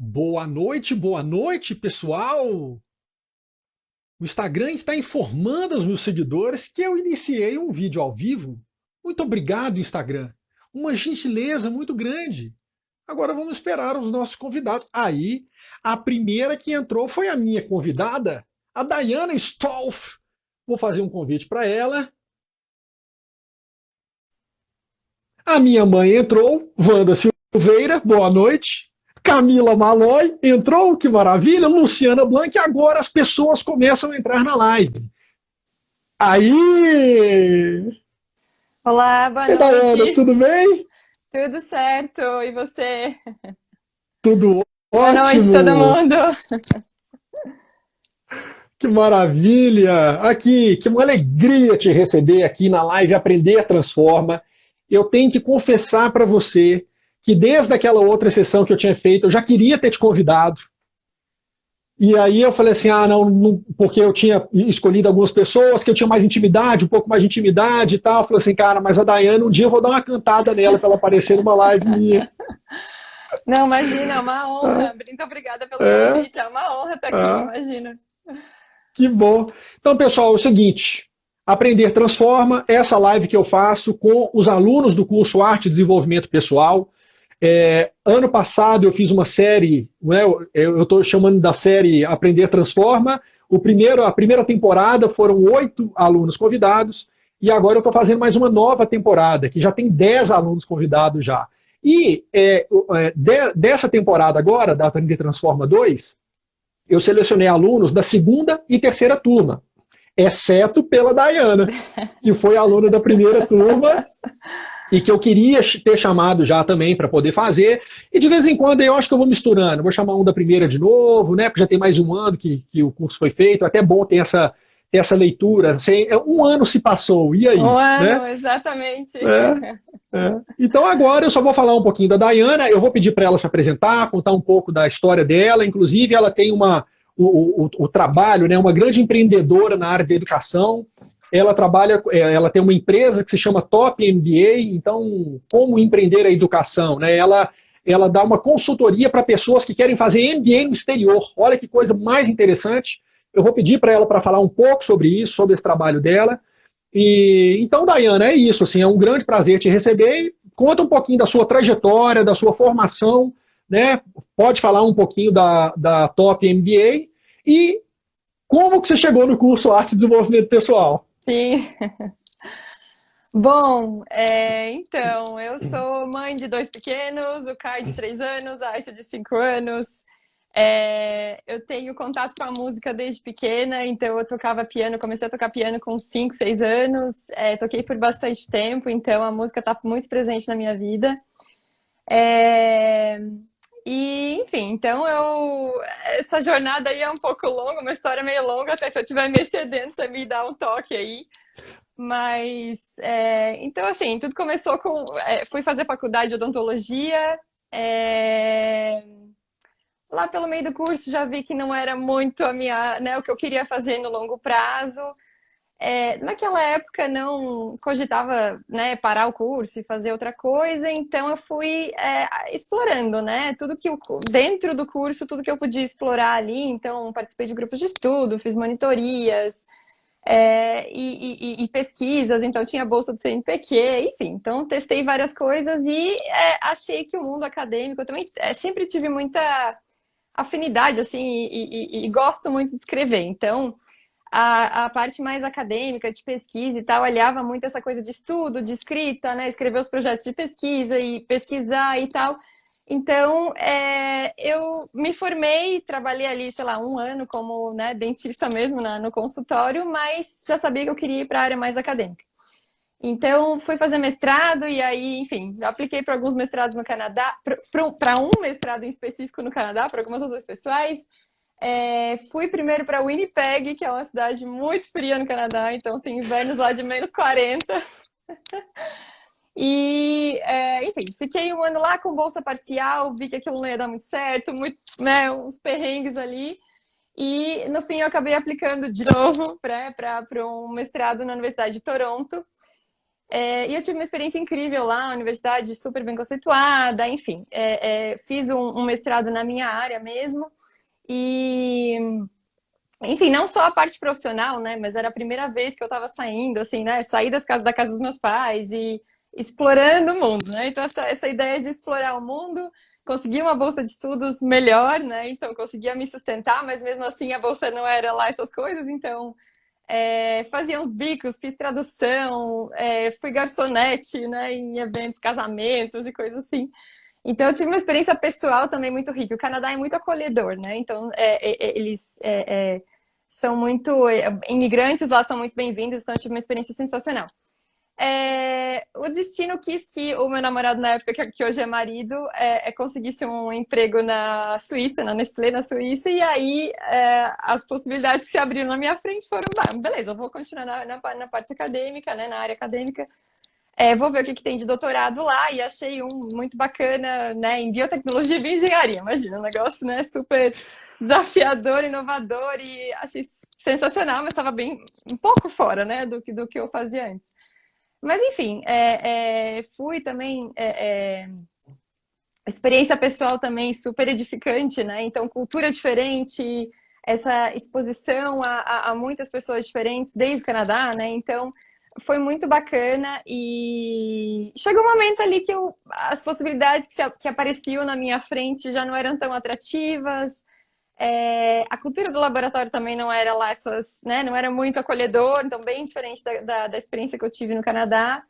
Boa noite, pessoal! O Instagram está informando aos meus seguidores que eu iniciei um vídeo ao vivo. Muito obrigado, Instagram. Uma gentileza muito grande. Agora vamos esperar os nossos convidados. Aí, a primeira que entrou foi a minha convidada, a Dayana Stolf. Vou fazer um convite para ela. A minha mãe entrou, Wanda Silveira, boa noite. Camila Malói entrou, que maravilha. Luciana Blanc, agora as pessoas começam a entrar na live. Aí! Olá, boa E Dayana, noite. tudo bem? Tudo certo? E você? Tudo Boa noite, todo ótimo! mundo. Que maravilha! Aqui, que uma alegria te receber aqui na live Aprender Transforma. Eu tenho que confessar para você que desde aquela outra sessão que eu tinha feito, eu já queria ter te convidado. E aí eu falei assim, não, porque eu tinha escolhido algumas pessoas que eu tinha mais intimidade, um pouco mais de intimidade e tal. Eu falei assim, cara, mas a Dayana, um dia eu vou dar uma cantada nela para ela aparecer numa live minha. Não, imagina, é uma honra. Muito obrigada pelo É, convite. É uma honra estar aqui, é, imagina. que bom. Então, pessoal, é o seguinte, Aprender Transforma, essa live que eu faço com os alunos do curso Arte e Desenvolvimento Pessoal. Ano passado eu fiz uma série, né, eu estou chamando da série Aprender Transforma. A primeira temporada foram 8 alunos convidados, e agora eu estou fazendo mais uma nova temporada, que já tem 10 alunos convidados já. E dessa temporada agora, da Aprender Transforma 2, eu selecionei alunos da segunda e terceira turma, exceto pela Dayana, que foi aluna da primeira turma e que eu queria ter chamado já também para poder fazer. E de vez em quando eu acho que eu vou misturando. Vou chamar um da primeira de novo, né? Porque já tem mais um ano que o curso foi feito. É até bom ter essa leitura. Assim, um ano se passou, e Um aí? Né? ano, exatamente. Então agora eu só vou falar um pouquinho da Dayana. Eu vou pedir para ela se apresentar, contar um pouco da história dela. Inclusive, ela tem o trabalho, né? Uma grande empreendedora na área da educação. Ela trabalha, ela tem uma empresa que se chama Top MBA, então, como empreender a educação, né? Ela dá uma consultoria para pessoas que querem fazer MBA no exterior. Olha que coisa mais interessante. Eu vou pedir para ela para falar um pouco sobre isso, sobre esse trabalho dela. E então, Dayana, é isso, assim, é um grande prazer te receber. E conta um pouquinho da sua trajetória, da sua formação, né? Pode falar um pouquinho da Top MBA e como que você chegou no curso Arte e Desenvolvimento Pessoal. Sim. Bom, então, eu sou mãe de dois pequenos, o Caio de 3 anos, a Aisha de 5 anos. Eu tenho contato com a música desde pequena, então eu tocava piano, comecei a tocar piano com 5, 6 anos, toquei por bastante tempo, então a música está muito presente na minha vida. É, E, enfim, então essa jornada aí é um pouco longa, uma história meio longa, até se eu estiver me excedendo, você me dá um toque aí. Mas, então, assim, tudo começou com. Fui fazer faculdade de odontologia. é, Lá pelo meio do curso já vi que não era muito né, o que eu queria fazer no longo prazo. Naquela época não cogitava, né, parar o curso e fazer outra coisa, então eu fui explorando, né, dentro do curso, tudo que eu podia explorar ali. Então participei de grupos de estudo, fiz monitorias, e pesquisas, então tinha bolsa do CNPq, enfim, então testei várias coisas e achei que o mundo acadêmico, eu também sempre tive muita afinidade, assim, e gosto muito de escrever, então a parte mais acadêmica, de pesquisa e tal, olhava muito essa coisa de estudo, de escrita, né, escrever os projetos de pesquisa e pesquisar e tal. Então, eu me formei, trabalhei ali, sei lá, um ano como, né, dentista mesmo no consultório, mas já sabia que eu queria ir para a área mais acadêmica. Então, fui fazer mestrado e aí, enfim, já apliquei para alguns mestrados no Canadá, para um mestrado em específico no Canadá, para algumas razões pessoais. Fui primeiro para Winnipeg, que é uma cidade muito fria no Canadá, então tem invernos lá de -40. E, enfim, fiquei um ano lá com bolsa parcial, vi que aquilo não ia dar muito certo, muito, né, uns perrengues ali. E no fim eu acabei aplicando de novo para um mestrado na Universidade de Toronto. E eu tive uma experiência incrível lá, uma universidade super bem conceituada, enfim. Fiz um mestrado na minha área mesmo. E, enfim, não só a parte profissional, né? Mas era a primeira vez que eu estava saindo, assim, né? Saí da casa dos meus pais e explorando o mundo, né? Então, essa ideia de explorar o mundo, consegui uma bolsa de estudos melhor, né? Então, conseguia me sustentar, mas mesmo assim a bolsa não era lá essas coisas, então fazia uns bicos, fiz tradução, fui garçonete, né, em eventos, casamentos e coisas assim. Então eu tive uma experiência pessoal também muito rica. O Canadá é muito acolhedor, né? Então eles são muito imigrantes lá são muito bem-vindos. Então eu tive uma experiência sensacional. O destino quis que o meu namorado na época, que hoje é marido, conseguisse um emprego na Suíça, na Nestlé, na Suíça, e aí as possibilidades que se abriram na minha frente foram, beleza, eu vou continuar na parte acadêmica, né, na área acadêmica, vou ver o que tem de doutorado lá, e achei um muito bacana, né, em biotecnologia e bioengenharia, imagina, um negócio, né, super desafiador, inovador, e achei sensacional, mas estava bem, um pouco fora, né, do que eu fazia antes. Mas, enfim, fui também. Experiência pessoal também super edificante, né? Então, cultura diferente, essa exposição a muitas pessoas diferentes desde o Canadá, né? Então, foi muito bacana e chegou um momento ali que as possibilidades que apareciam na minha frente já não eram tão atrativas. A cultura do laboratório também não era lá né, não era muito acolhedor, então bem diferente da experiência que eu tive no Canadá.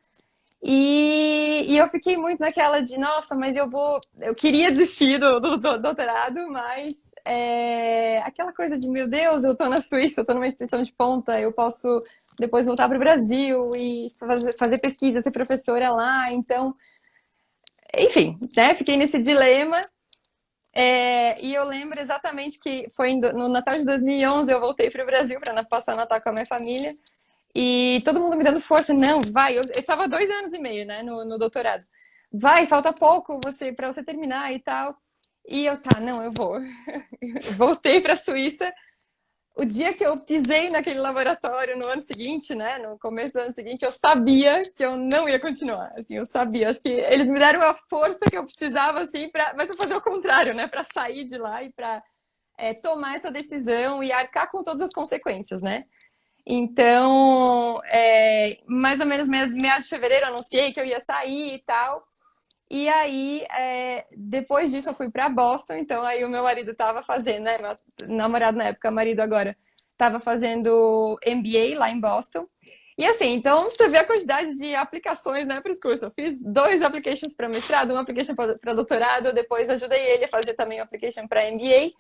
E eu fiquei muito naquela de, nossa, mas eu queria desistir do doutorado, mas aquela coisa de, meu Deus, eu tô na Suíça, eu tô numa instituição de ponta, eu posso depois voltar para o Brasil e fazer pesquisa, ser professora lá, então, enfim, né, fiquei nesse dilema. E eu lembro exatamente que foi no Natal de 2011 eu voltei para o Brasil para passar o Natal com a minha família e todo mundo me dando força, não, vai, eu estava 2 anos e meio, né, no doutorado, vai, falta pouco para você terminar e tal, e eu, tá, não, eu vou. Voltei para a Suíça. O dia que eu pisei naquele laboratório no ano seguinte, né, no começo do ano seguinte, eu sabia que eu não ia continuar, assim, eu sabia, acho que eles me deram a força que eu precisava, assim, mas para fazer o contrário, né, para sair de lá e para tomar essa decisão e arcar com todas as consequências, né. Então, mais ou menos meados de fevereiro, eu anunciei que eu ia sair e tal. E aí, depois disso, eu fui para Boston. Então, aí o meu marido estava fazendo, né? Meu namorado na época, marido agora, estava fazendo MBA lá em Boston. E assim, então você vê a quantidade de aplicações, né, para os cursos. Eu fiz 2 applications para mestrado, uma application para doutorado, depois ajudei ele a fazer também uma application para MBA.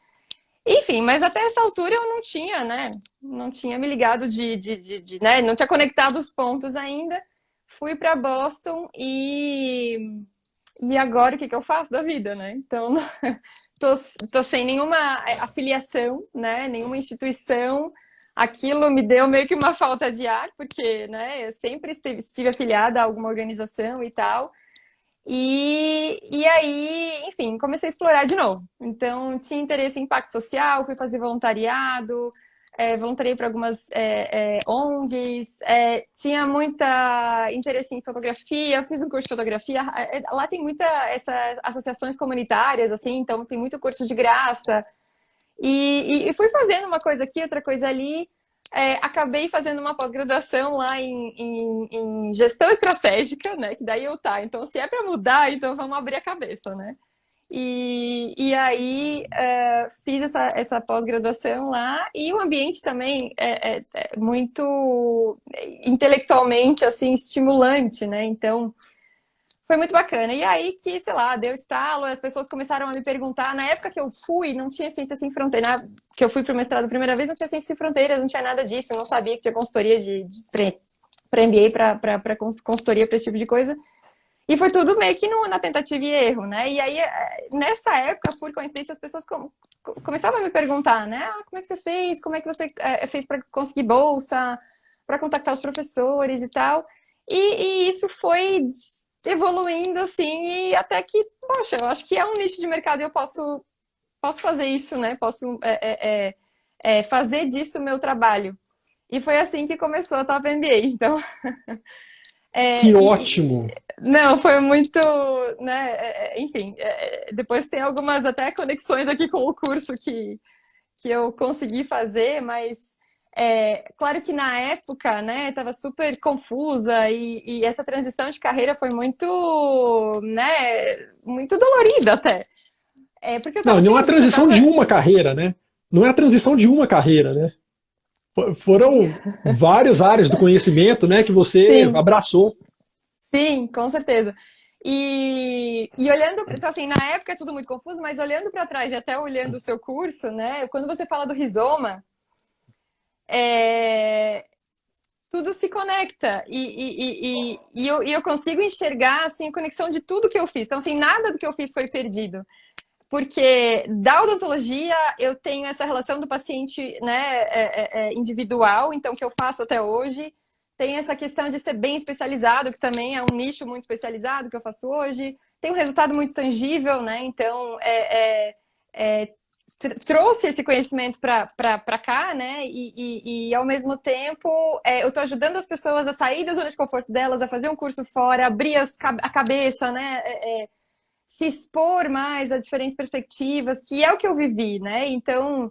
Enfim, mas até essa altura eu não tinha, né? Não tinha me ligado né? Não tinha conectado os pontos ainda. Fui para Boston e agora o que eu faço da vida, né? Então, tô sem nenhuma afiliação, né? Nenhuma instituição. Aquilo me deu meio que uma falta de ar, porque, né? Eu sempre estive afiliada a alguma organização e tal. E aí, enfim, comecei a explorar de novo. Então, tinha interesse em impacto social, fui fazer voluntariado, voluntariei para algumas ONGs, tinha muita interesse em fotografia, fiz um curso de fotografia. Lá tem muita essas associações comunitárias, assim, então tem muito curso de graça. E fui fazendo uma coisa aqui, outra coisa ali. Acabei fazendo uma pós-graduação lá em gestão estratégica, né? Que daí então se é para mudar, então vamos abrir a cabeça, né? E aí fiz essa pós-graduação lá e o ambiente também é muito intelectualmente assim estimulante, né? Então foi muito bacana. E aí que, sei lá, deu estalo, as pessoas começaram a me perguntar. Na época que eu fui, não tinha Ciência Sem Fronteiras. Que eu fui para o mestrado a primeira vez, não tinha Ciência Sem Fronteiras, não tinha nada disso. Eu não sabia que tinha consultoria para MBA, para consultoria, para esse tipo de coisa. E foi tudo meio que na tentativa e erro, né? E aí, nessa época, por coincidência, as pessoas começavam a me perguntar, né? Como é que você fez? Como é que você fez para conseguir bolsa? Para contactar os professores e tal. E isso foi evoluindo, assim, e até que, poxa, eu acho que é um nicho de mercado e eu posso fazer isso, né? Posso fazer disso o meu trabalho. E foi assim que começou a Top MBA. Então, Que E, ótimo! não, foi muito, né? Enfim, depois tem algumas até conexões aqui com o curso que eu consegui fazer, mas claro que na época, né, estava super confusa e essa transição de carreira foi muito, né, muito dolorida até. Porque eu Não, estava não é sem, a eu transição tava, de uma carreira, né? Não é a transição de uma carreira, né? Foram várias áreas do conhecimento, né, que você sim, abraçou. sim, com certeza. E olhando, então assim, na época é tudo muito confuso, mas olhando para trás e até olhando o seu curso, né, quando você fala do rizoma, é, tudo se conecta e eu consigo enxergar assim a conexão de tudo que eu fiz. Então, assim, nada do que eu fiz foi perdido. Porque da odontologia eu tenho essa relação do paciente, né, individual, então que eu faço até hoje. Tem essa questão de ser bem especializado, que também é um nicho muito especializado que eu faço hoje. Tem um resultado muito tangível, né? Então, é, trouxe esse conhecimento para cá, né? E, ao mesmo tempo, eu estou ajudando as pessoas a sair da zona de conforto delas, a fazer um curso fora, abrir a cabeça, né? Se expor mais a diferentes perspectivas, que é o que eu vivi, né? Então,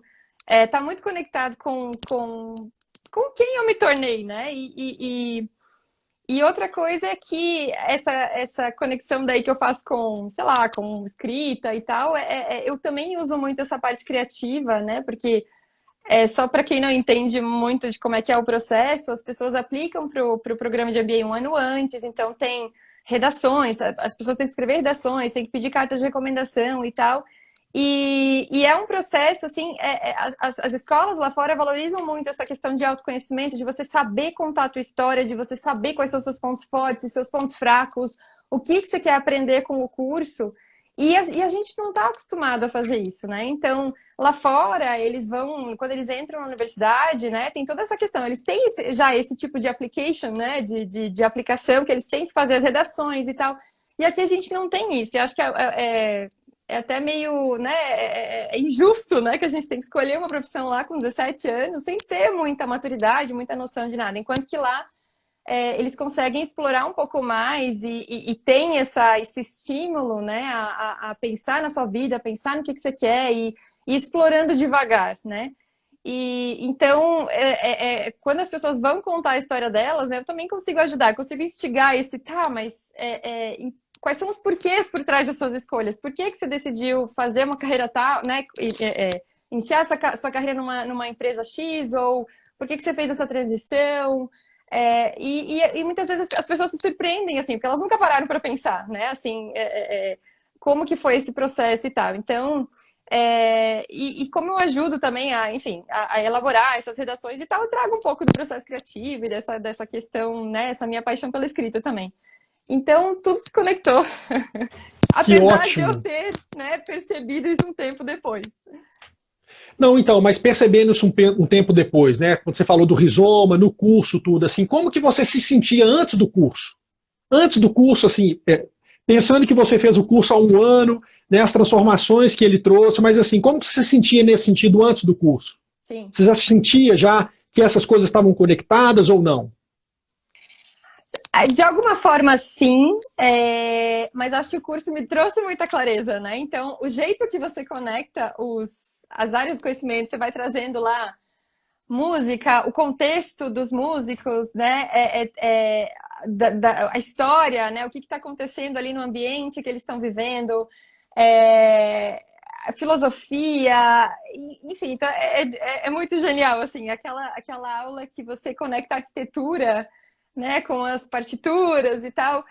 tá muito conectado com quem eu me tornei, né? E outra coisa é que essa conexão daí que eu faço com, sei lá, com escrita e tal, eu também uso muito essa parte criativa, né? Porque só para quem não entende muito de como é que é o processo, as pessoas aplicam para o programa de MBA um ano antes, então tem redações, as pessoas têm que escrever redações, têm que pedir cartas de recomendação e tal. E é um processo, assim, as escolas lá fora valorizam muito essa questão de autoconhecimento, de você saber contar a tua história, de você saber quais são os seus pontos fortes, seus pontos fracos, o que você quer aprender com o curso. E a gente não está acostumado a fazer isso, né? Então, lá fora, eles vão, quando eles entram na universidade, né, tem toda essa questão. Eles têm já esse tipo de application, né, de aplicação, que eles têm que fazer as redações e tal. E aqui a gente não tem isso. Eu acho que é até meio, né, é injusto, né, que a gente tem que escolher uma profissão lá com 17 anos sem ter muita maturidade, muita noção de nada. Enquanto que lá eles conseguem explorar um pouco mais e tem esse estímulo, né, a pensar na sua vida, a pensar no que você quer e explorando devagar, né? E então, quando as pessoas vão contar a história delas, né, eu também consigo ajudar, consigo instigar esse, tá, mas quais são os porquês por trás das suas escolhas? Por que você decidiu fazer uma carreira tal, né? Iniciar sua carreira numa empresa X, ou por que você fez essa transição? E muitas vezes as pessoas se surpreendem, assim, porque elas nunca pararam para pensar, né? Assim, como que foi esse processo e tal. Então, e como eu ajudo também enfim, a elaborar essas redações e tal, eu trago um pouco do processo criativo e dessa questão, né? Essa minha paixão pela escrita também. Então, tudo se conectou. Que Apesar de eu ótimo! ter, né, percebido isso um tempo depois. Não, então, mas percebendo isso um tempo depois, né? Quando você falou do rizoma, no curso, tudo assim, como que você se sentia antes do curso? Antes do curso, assim, pensando que você fez o curso há um ano, né, as transformações que ele trouxe, mas assim, como que você se sentia nesse sentido antes do curso? Sim. Você já sentia já que essas coisas estavam conectadas ou não? De alguma forma, sim, mas acho que o curso me trouxe muita clareza, né? Então, o jeito que você conecta as áreas do conhecimento, você vai trazendo lá música, o contexto dos músicos, né? A história, né? O que está acontecendo ali no ambiente que eles estão vivendo, a filosofia, enfim, então é muito genial, assim, aquela aula que você conecta a arquitetura, né, com as partituras e tal.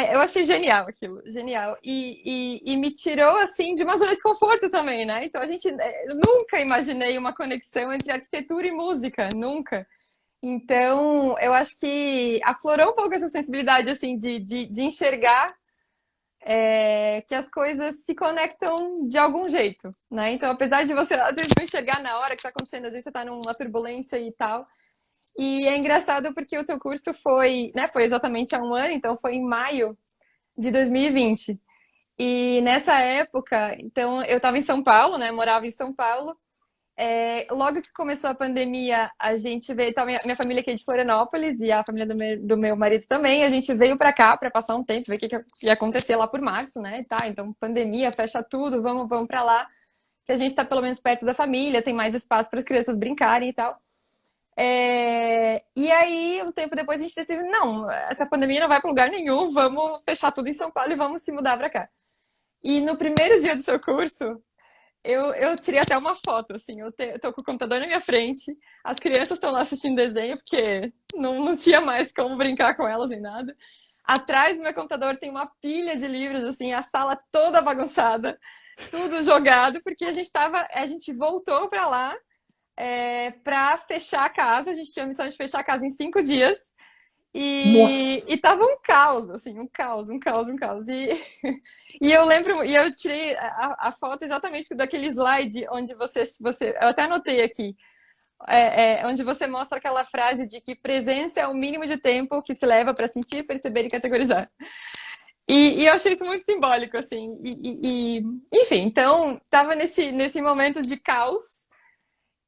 Eu achei genial aquilo, genial. E me tirou, assim, de uma zona de conforto também, né? Então, eu nunca imaginei uma conexão entre arquitetura e música, nunca. Então, eu acho que aflorou um pouco essa sensibilidade, assim, de enxergar que as coisas se conectam de algum jeito, né? Então, apesar de você, às vezes, não enxergar na hora que está acontecendo, às vezes você está numa turbulência e tal. E é engraçado porque o teu curso foi, né, foi exatamente há um ano, então foi em maio de 2020. E nessa época, então, eu estava em São Paulo, né, morava em São Paulo, Logo que começou a pandemia, a gente veio. Então, minha família aqui é de Florianópolis e a família do meu marido também. A gente veio pra cá pra passar um tempo, ver o que ia acontecer lá por março, né? Tá, então pandemia, fecha tudo, vamos pra lá. Que a gente tá pelo menos perto da família, tem mais espaço para as crianças brincarem e tal. E aí, um tempo depois, a gente decidiu: não, essa pandemia não vai pra lugar nenhum, vamos fechar tudo em São Paulo e vamos se mudar pra cá. E no primeiro dia do seu curso, eu tirei até uma foto, assim, eu tô com o computador na minha frente, as crianças estão lá assistindo desenho, porque não tinha mais como brincar com elas nem nada. Atrás do meu computador tem uma pilha de livros, assim, a sala toda bagunçada, tudo jogado, porque a gente voltou pra lá pra fechar a casa, a gente tinha a missão de fechar a casa em 5 dias, e Nossa. tava um caos, assim, um caos, um caos, um caos. E eu lembro, e eu tirei a foto exatamente daquele slide onde eu até anotei aqui, onde você mostra aquela frase de que presença é o mínimo de tempo que se leva para sentir, perceber e categorizar. E eu achei isso muito simbólico, assim. Enfim, então, tava nesse momento de caos.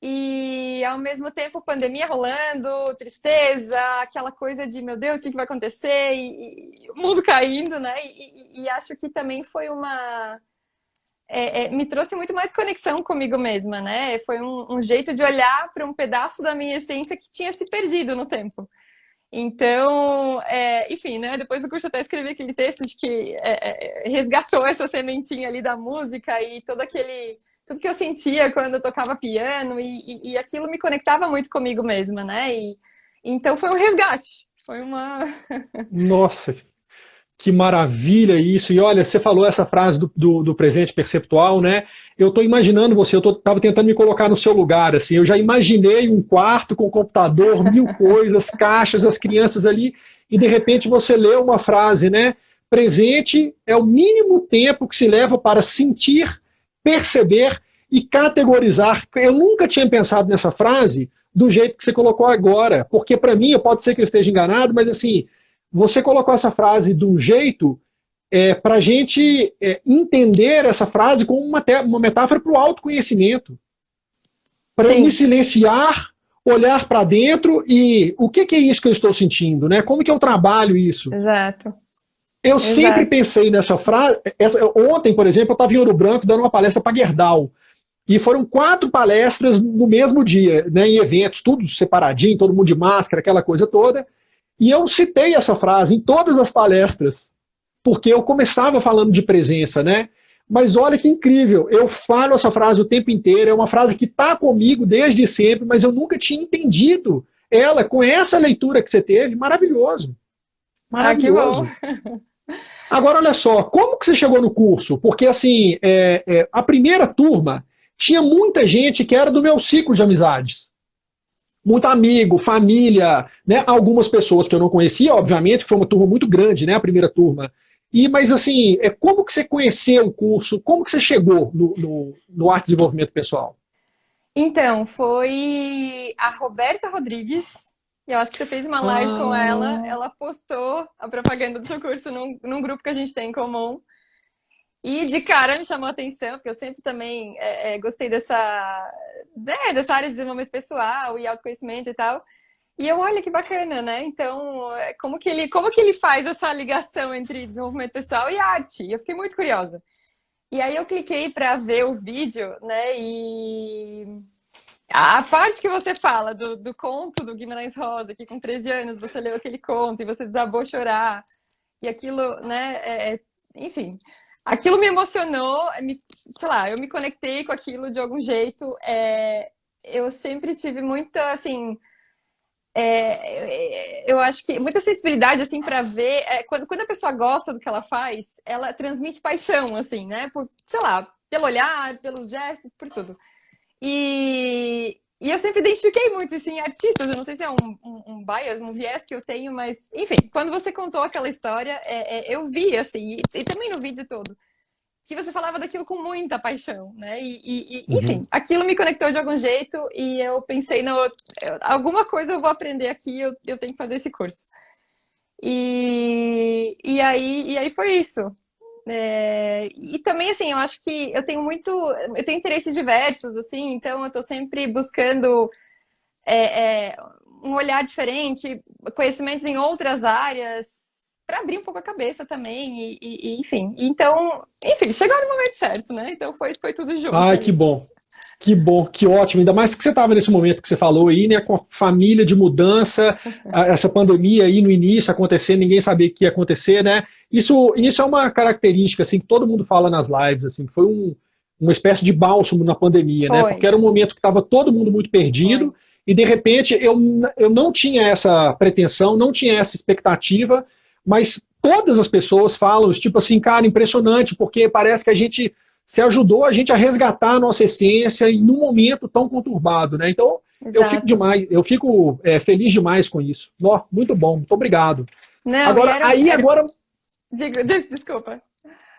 E ao mesmo tempo, pandemia rolando, tristeza, aquela coisa de meu Deus, o que vai acontecer? E o mundo caindo, né? E acho que também foi me trouxe muito mais conexão comigo mesma, né? Foi um jeito de olhar para um pedaço da minha essência que tinha se perdido no tempo. Então, enfim, né? Depois do curso até escrevi aquele texto de que resgatou essa sementinha ali da música e tudo que eu sentia quando eu tocava piano e aquilo me conectava muito comigo mesma, né? Então foi um resgate, foi uma... Nossa, que maravilha isso. E olha, você falou essa frase do presente perceptual, né? Eu estou imaginando você, eu estava tentando me colocar no seu lugar, assim, eu já imaginei um quarto com computador, mil coisas, caixas, as crianças ali, e de repente você lê uma frase, né? Presente é o mínimo tempo que se leva para sentir, perceber e categorizar. Eu nunca tinha pensado nessa frase do jeito que você colocou agora, porque para mim, pode ser que eu esteja enganado, mas assim, você colocou essa frase de um jeito para a gente entender essa frase como uma metáfora para o autoconhecimento. Para eu me Sim, silenciar, olhar para dentro e o que é isso que eu estou sentindo, né? Como que eu trabalho isso? exato, Eu sempre exato. pensei nessa frase. Ontem, por exemplo, eu estava em Ouro Branco dando uma palestra para Gerdau. E foram 4 palestras no mesmo dia, né, em eventos, tudo separadinho, todo mundo de máscara, aquela coisa toda. E eu citei essa frase em todas as palestras, porque eu começava falando de presença, né? Mas olha que incrível, eu falo essa frase o tempo inteiro, é uma frase que está comigo desde sempre, mas eu nunca tinha entendido ela com essa leitura que você teve. Maravilhoso, Ah, que bom. maravilhoso. Agora, olha só, como que você chegou no curso? Porque, assim, a primeira turma tinha muita gente que era do meu ciclo de amizades. Muito amigo, família, né? Algumas pessoas que eu não conhecia, obviamente, foi uma turma muito grande, né? A primeira turma. Mas assim, como que você conheceu o curso? Como que você chegou no Arte e Desenvolvimento Pessoal? Então, foi a Roberta Rodrigues. Eu acho que você fez uma live com ela. Ah, Ela postou a propaganda do seu curso num grupo que a gente tem em comum. E de cara me chamou a atenção, porque eu sempre também gostei dessa área de desenvolvimento pessoal e autoconhecimento e tal. E eu, olha que bacana, né? Então, como que ele faz essa ligação entre desenvolvimento pessoal e arte? E eu fiquei muito curiosa. E aí eu cliquei para ver o vídeo, né? E a parte que você fala do conto do Guimarães Rosa, que com 13 anos você leu aquele conto e você desabou a chorar, e aquilo, né? Enfim, aquilo me emocionou, sei lá, eu me conectei com aquilo de algum jeito. Eu sempre tive muita, assim, eu acho que muita sensibilidade, assim, para ver. Quando a pessoa gosta do que ela faz, ela transmite paixão, assim, né? Sei lá, pelo olhar, pelos gestos, por tudo. E eu sempre identifiquei muito isso em artistas. Eu não sei se é um bias, um viés que eu tenho, mas, enfim, quando você contou aquela história, eu vi, assim, e também no vídeo todo, que você falava daquilo com muita paixão, né? Enfim, uhum. aquilo me conectou de algum jeito e eu pensei, não, alguma coisa eu vou aprender aqui, eu tenho que fazer esse curso. E aí foi isso. E também, assim, eu acho que eu tenho interesses diversos, assim, então eu tô sempre buscando é, é, um olhar diferente, conhecimentos em outras áreas, para abrir um pouco a cabeça também, enfim. Então, enfim, chegou no momento certo, né? Então foi tudo junto Ai, que ali. bom. Que bom, que ótimo. Ainda mais que você estava nesse momento que você falou aí, né, com a família de mudança, essa pandemia aí no início acontecendo, ninguém sabia o que ia acontecer, né? Isso é uma característica assim que todo mundo fala nas lives, assim, que foi uma espécie de bálsamo na pandemia, né? Foi, Porque era um momento que estava todo mundo muito perdido foi. e de repente eu não tinha essa pretensão, não tinha essa expectativa, mas todas as pessoas falam, tipo assim, cara, impressionante, porque parece que a gente se ajudou a gente a resgatar a nossa essência em um momento tão conturbado, né? Então, Exato. eu fico feliz demais com isso. Ó, muito bom, muito obrigado. Não, e Agora, aí agora, desculpa.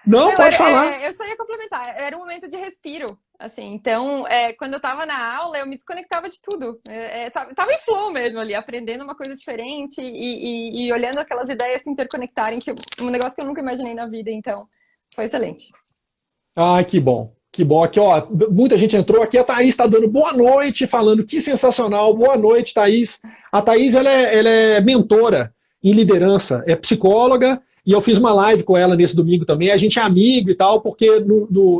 não Não, pode falar. eu só ia complementar. Era um momento de respiro, assim. Então, quando eu tava na aula, eu me desconectava de tudo. Tava em flow mesmo ali, aprendendo uma coisa diferente e olhando aquelas ideias se interconectarem, um negócio que eu nunca imaginei na vida. Então, foi excelente. Ah, que bom. Que bom. Aqui, ó, muita gente entrou aqui. A Thaís está dando boa noite, falando que sensacional. Boa noite, Thaís. A Thaís ela é mentora em liderança, é psicóloga, e eu fiz uma live com ela nesse domingo também. A gente é amigo e tal, porque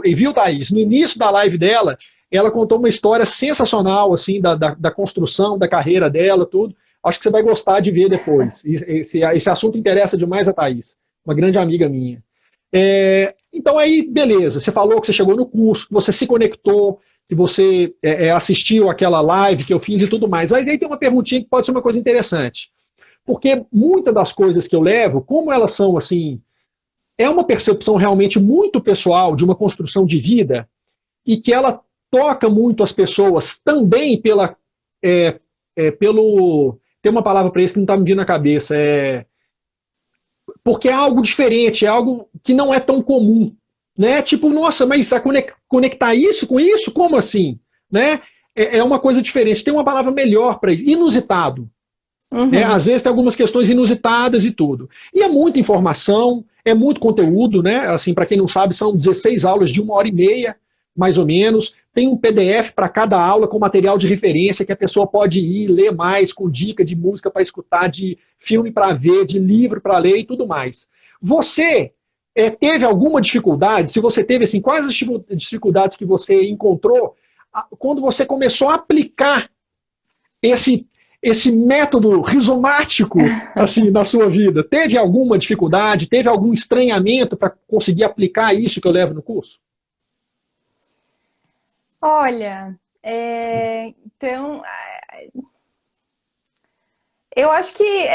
e viu, Thaís? No início da live dela, ela contou uma história sensacional, assim, da construção da carreira dela, tudo. Acho que você vai gostar de ver depois. Esse assunto interessa demais a Thaís, uma grande amiga minha. Então aí, beleza, você falou que você chegou no curso, que você se conectou, que você assistiu aquela live que eu fiz e tudo mais. Mas aí tem uma perguntinha que pode ser uma coisa interessante. Porque muitas das coisas que eu levo, como elas são assim, é uma percepção realmente muito pessoal de uma construção de vida e que ela toca muito as pessoas também pelo. Tem uma palavra para isso que não está me vindo na cabeça. Porque é algo diferente, é algo que não é tão comum, né? Tipo, nossa, mas conectar isso com isso, como assim, né? É uma coisa diferente. Tem uma palavra melhor para isso, inusitado, né? Uhum. Às vezes tem algumas questões inusitadas e tudo. E é muita informação, é muito conteúdo, né? Assim, para quem não sabe, são 16 aulas de 1 hora e meia, mais ou menos. Tem um PDF para cada aula com material de referência que a pessoa pode ir ler mais, com dica de música para escutar, de filme para ver, de livro para ler e tudo mais. Você teve alguma dificuldade? Se você teve, assim, quais as dificuldades que você encontrou quando você começou a aplicar esse esse método rizomático assim na sua vida? Teve alguma dificuldade? Teve algum estranhamento para conseguir aplicar isso que eu levo no curso? Olha, então, eu acho que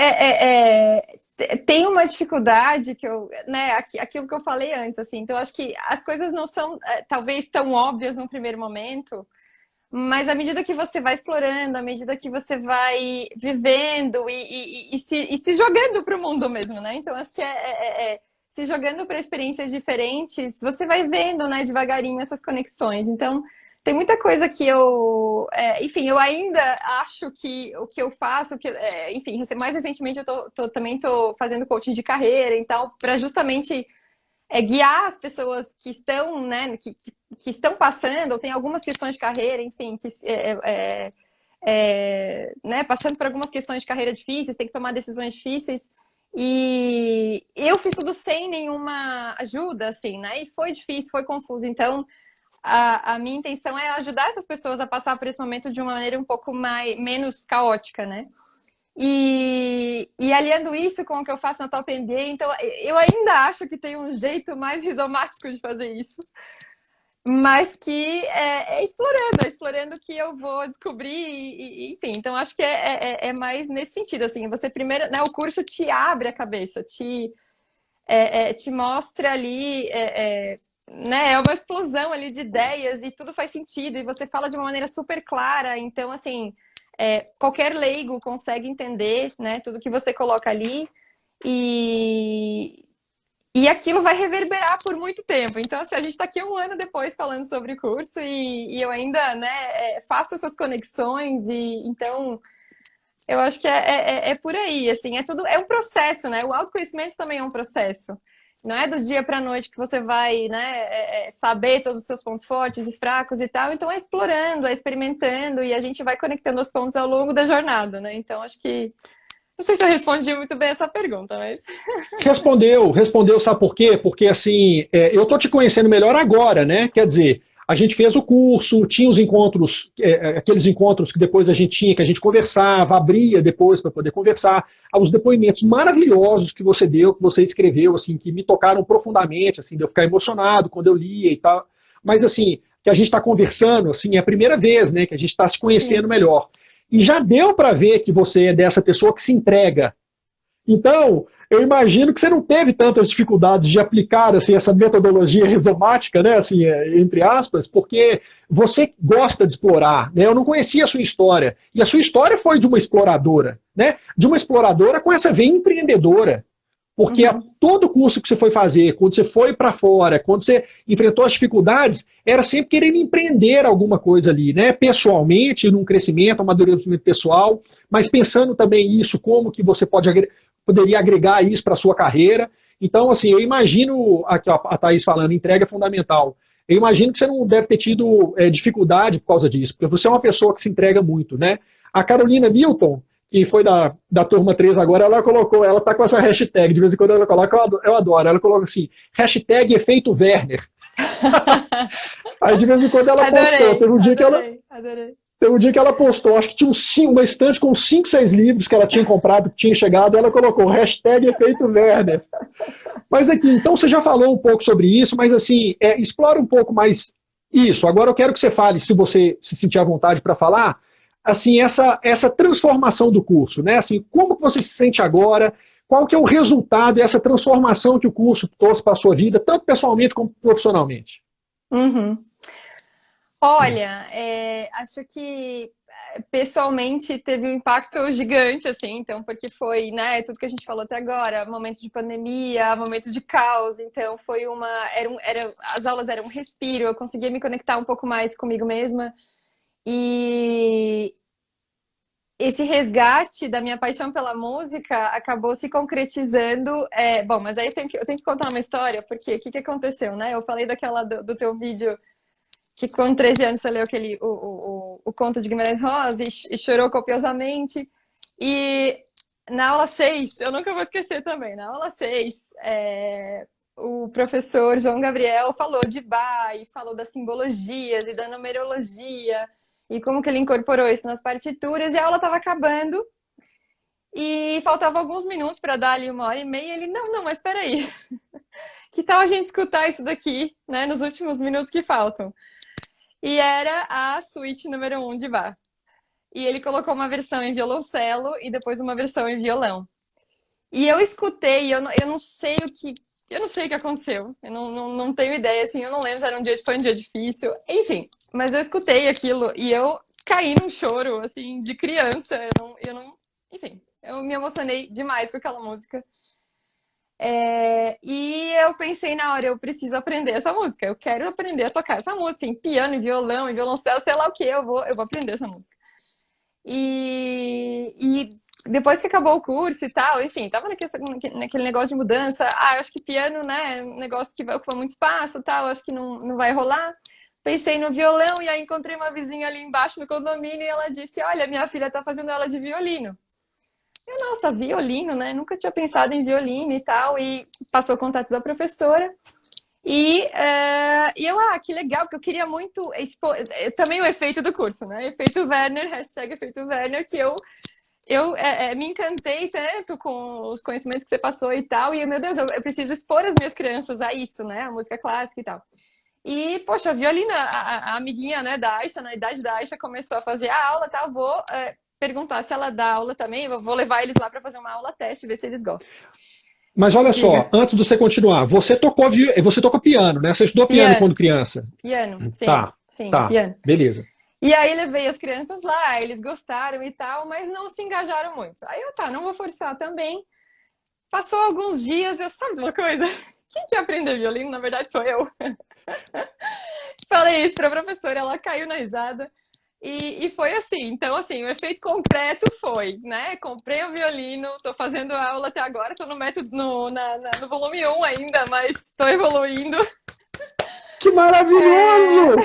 tem uma dificuldade que né, aquilo que eu falei antes, assim. Então, eu acho que as coisas não são, talvez, tão óbvias no primeiro momento, mas à medida que você vai explorando, à medida que você vai vivendo e se jogando para o mundo mesmo, né? Então, acho que se jogando para experiências diferentes, você vai vendo, né, devagarinho essas conexões. Então, tem muita coisa que enfim, eu ainda acho que o que eu faço, enfim, mais recentemente eu também tô fazendo coaching de carreira, então, para justamente guiar as pessoas que estão, né, que estão passando, ou tem algumas questões de carreira, enfim, né, passando por algumas questões de carreira difíceis, tem que tomar decisões difíceis. E eu fiz tudo sem nenhuma ajuda, assim, né? E foi difícil, foi confuso. Então, a minha intenção é ajudar essas pessoas a passar por esse momento de uma maneira um pouco menos caótica, né? E aliando isso com o que eu faço na Top MBA, então eu ainda acho que tem um jeito mais rizomático de fazer isso, mas que é explorando que eu vou descobrir, enfim, então acho que é mais nesse sentido, assim, você primeiro, né, o curso te abre a cabeça, te mostra ali, né, é uma explosão ali de ideias e tudo faz sentido, e você fala de uma maneira super clara, então, assim, qualquer leigo consegue entender, né, tudo que você coloca ali e aquilo vai reverberar por muito tempo. Então, assim, a gente está aqui um ano depois falando sobre o curso e eu ainda, né, faço essas conexões e então eu acho que é por aí, assim, é um processo, né? O autoconhecimento também é um processo. Não é do dia para a noite que você vai, né, saber todos os seus pontos fortes e fracos e tal. Então é explorando, é experimentando e a gente vai conectando os pontos ao longo da jornada, né? Então acho que não sei se eu respondi muito bem essa pergunta, mas Respondeu, sabe por quê? Porque assim, eu tô te conhecendo melhor agora, né? Quer dizer, a gente fez o curso, tinha os encontros, aqueles encontros que depois a gente tinha, que a gente conversava, abria depois para poder conversar, os depoimentos maravilhosos que você deu, que você escreveu, assim, que me tocaram profundamente, assim, de eu ficar emocionado quando eu lia e tal. Mas assim, que a gente está conversando, assim, é a primeira vez, né, que a gente está se conhecendo sim. melhor. E já deu para ver que você é dessa pessoa que se entrega. Então, eu imagino que você não teve tantas dificuldades de aplicar assim, essa metodologia rizomática, né, assim, entre aspas, porque você gosta de explorar. Né? Eu não conhecia a sua história. E a sua história foi de uma exploradora, né? De uma exploradora com essa veia empreendedora. Porque Uhum. todo curso que você foi fazer, quando você foi para fora, quando você enfrentou as dificuldades, era sempre querendo empreender alguma coisa ali, né? Pessoalmente, num crescimento, amadurecimento pessoal, mas pensando também isso, como que você poderia agregar isso para a sua carreira. Então, assim, eu imagino, aqui ó, a Thaís falando, entrega é fundamental. Eu imagino que você não deve ter tido dificuldade por causa disso, porque você é uma pessoa que se entrega muito, né? A Carolina Milton, que foi da turma 3 agora, ela colocou, ela tá com essa hashtag, de vez em quando ela coloca, eu adoro, ela coloca assim, hashtag efeito Werner. Aí de vez em quando ela postou, Adorei, adorei, adorei. teve um dia que ela postou, acho que tinha uma estante com 5, 6 livros que ela tinha comprado, que tinha chegado, e ela colocou, hashtag efeito Werner. Mas aqui, então você já falou um pouco sobre isso, mas assim, explora um pouco mais isso. Agora eu quero que você fale, se você se sentir à vontade para falar, assim, essa transformação do curso, né? Assim, como que você se sente agora? Qual que é o resultado dessa transformação que o curso trouxe para a sua vida, tanto pessoalmente como profissionalmente? Uhum. Olha, acho que pessoalmente teve um impacto gigante, assim, então, porque foi, né, tudo que a gente falou até agora, momento de pandemia, momento de caos, então foi as aulas eram um respiro, eu conseguia me conectar um pouco mais comigo mesma, e esse resgate da minha paixão pela música acabou se concretizando, bom, mas aí eu tenho que contar uma história, porque o que aconteceu, né, eu falei do teu vídeo que com 13 anos você leu o conto de Guimarães Rosa e chorou copiosamente. E na aula 6 eu nunca vou esquecer também, na aula 6 o professor João Gabriel falou de Bach e falou das simbologias e da numerologia e como que ele incorporou isso nas partituras e a aula estava acabando e faltava alguns minutos para dar ali 1h30 e ele, não, mas espera aí, que tal a gente escutar isso daqui, né, nos últimos minutos que faltam? E era a suíte número 1 de Bach. E ele colocou uma versão em violoncelo e depois uma versão em violão. E eu escutei, eu não sei o que aconteceu. Eu não tenho ideia, assim, eu não lembro se foi um dia difícil. Enfim, mas eu escutei aquilo e eu caí num choro, assim, de criança. Enfim, eu me emocionei demais com aquela música. E eu pensei na hora, eu preciso aprender essa música. Eu quero aprender a tocar essa música em piano, em violão, em violoncelo, sei lá o que. Eu vou aprender essa música. E depois que acabou o curso e tal, enfim, tava naquele negócio de mudança. Eu acho que piano, né, é um negócio que vai ocupar muito espaço e tal, acho que não vai rolar. Pensei no violão e aí encontrei uma vizinha ali embaixo no condomínio e ela disse: Olha, minha filha tá fazendo aula de violino. Nossa, violino, né? Nunca tinha pensado em violino e tal. E passou o contato da professora. Que legal, porque eu queria muito expor. Também o efeito do curso, né? Efeito Werner, hashtag efeito Werner, que eu me encantei tanto com os conhecimentos que você passou e tal. E, meu Deus, eu preciso expor as minhas crianças a isso, né? A música clássica e tal. E, poxa, a violina, a amiguinha, né, da Aisha, na idade da Aisha, começou a fazer a aula, tá? Vou perguntar se ela dá aula também. Eu vou levar eles lá para fazer uma aula teste, ver se eles gostam. Mas olha só, Diga. antes de você continuar, você tocou piano, né? Você estudou piano quando Piano. criança? Piano, sim, Tá, sim, tá, piano. beleza. E aí levei as crianças lá, eles gostaram e tal, mas não se engajaram muito. Aí não vou forçar também. Passou alguns dias, sabe de uma coisa? Quem que aprendeu violino, na verdade, sou eu. Falei isso pra professora, ela caiu na risada. E foi assim. Então, assim, o efeito concreto foi, né? Comprei o violino, tô fazendo aula até agora, tô no método no volume 1 ainda, mas tô evoluindo. Que maravilhoso!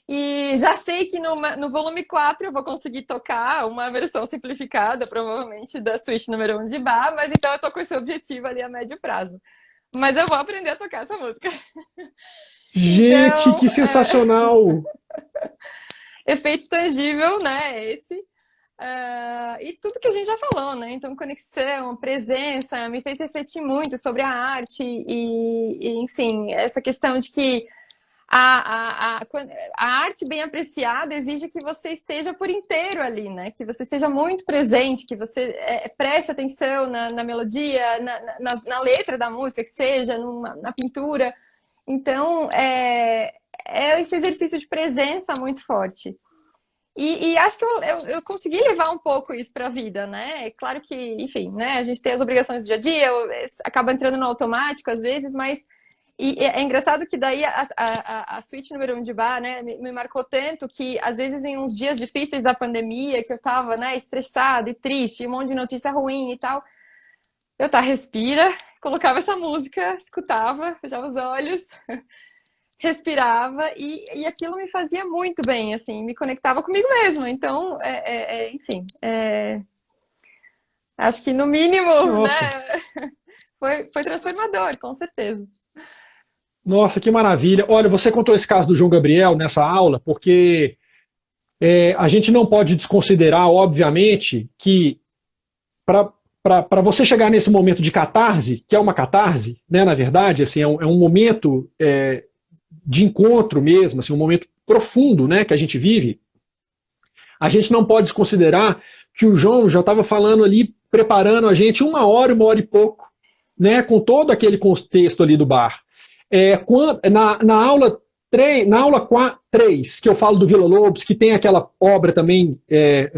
E já sei que no volume 4 eu vou conseguir tocar uma versão simplificada, provavelmente, da suíte número 1 de Bach, mas então eu tô com esse objetivo ali a médio prazo. Mas eu vou aprender a tocar essa música. Gente, Então, que sensacional! efeito tangível, né? Esse. E tudo que a gente já falou, né? Então, conexão, presença, me fez refletir muito sobre a arte enfim, essa questão de que a arte bem apreciada exige que você esteja por inteiro ali, né? Que você esteja muito presente, que você preste atenção na melodia, na letra da música, que seja, na pintura. Então, é esse exercício de presença muito forte. E acho que eu consegui levar um pouco isso para a vida, né? É claro que, enfim, né? A gente tem as obrigações do dia a dia, acaba entrando no automático às vezes, mas é engraçado que daí a suíte número 1 de Bach, né, me marcou tanto que às vezes em uns dias difíceis da pandemia, que eu tava, né, estressada e triste, um monte de notícia ruim e tal, eu respira, colocava essa música, escutava, fechava os olhos, respirava e aquilo me fazia muito bem, assim, me conectava comigo mesma. Então, enfim, acho que no mínimo, Nossa, né, foi transformador, com certeza. nossa, que maravilha. Olha, você contou esse caso do João Gabriel nessa aula, porque a gente não pode desconsiderar, obviamente, que para você chegar nesse momento de catarse, que é uma catarse, né, na verdade, assim, é um momento de encontro mesmo, assim, um momento profundo, né, que a gente vive, a gente não pode desconsiderar que o João já estava falando ali, preparando a gente 1 hora e pouco, né, com todo aquele contexto ali do bar. Na aula 3, que eu falo do Vila Lobos, que tem aquela obra também